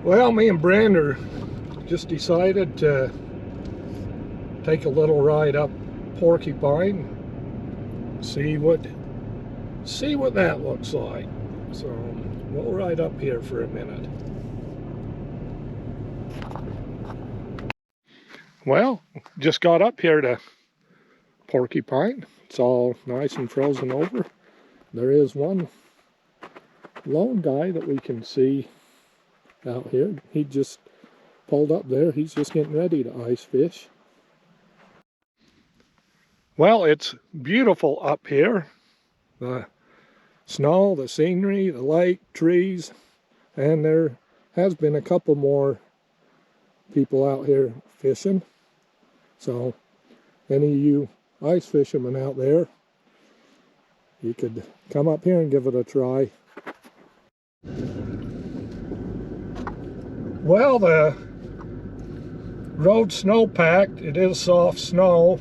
Well, me and Brander just decided to take a little ride up Porcupine, see what that looks like. So we'll ride up here for a minute. Well, just got up here to Porcupine. It's all nice and frozen over. There is one lone guy that we can see out here. He just pulled up there. He's just getting ready to ice fish. Well, it's beautiful up here. The snow, the scenery, the lake, trees, and there has been a couple more people out here fishing. So any of you ice fishermen out there, you could come up here and give it a try. Well, the road's snow packed. It is soft snow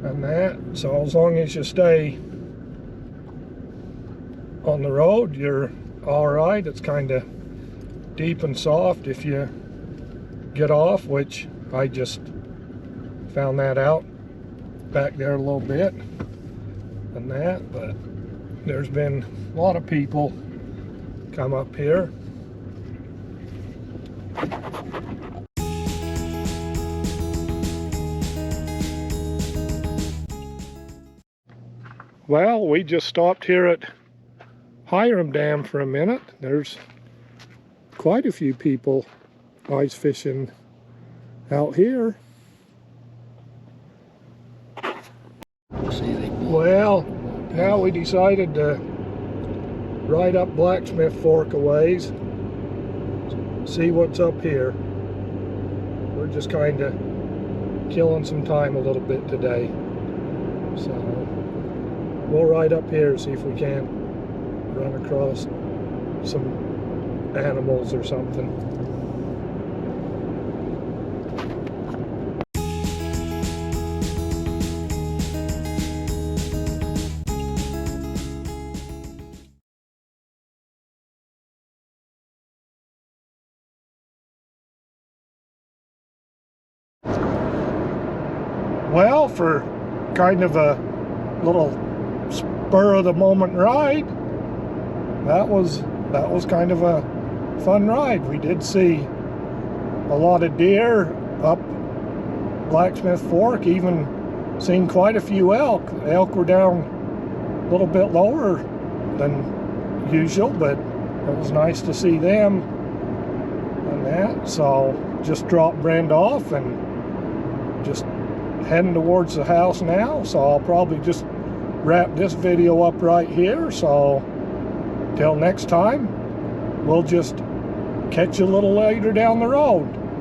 and that, so as long as you stay on the road, you're all right. It's kind of deep and soft if you get off, which I just found that out back there a little bit and that, but there's been a lot of people come up here. Well, we just stopped here at Hiram Dam for a minute. There's quite a few people ice fishing out here. Well, now we decided to ride up Blacksmith Fork a ways, see what's up here. We're just kind of killing some time a little bit today. So we'll ride up here, see if we can run across some animals or something. Well, for kind of a little spur of the moment ride, that was kind of a fun ride. We did see a lot of deer up Blacksmith Fork, even seen quite a few elk. The elk were down a little bit lower than usual, but it was nice to see them and that. So just dropped Brenda off and just heading towards the house now. So I'll probably just wrap this video up right here. So till next time, we'll just catch you a little later down the road.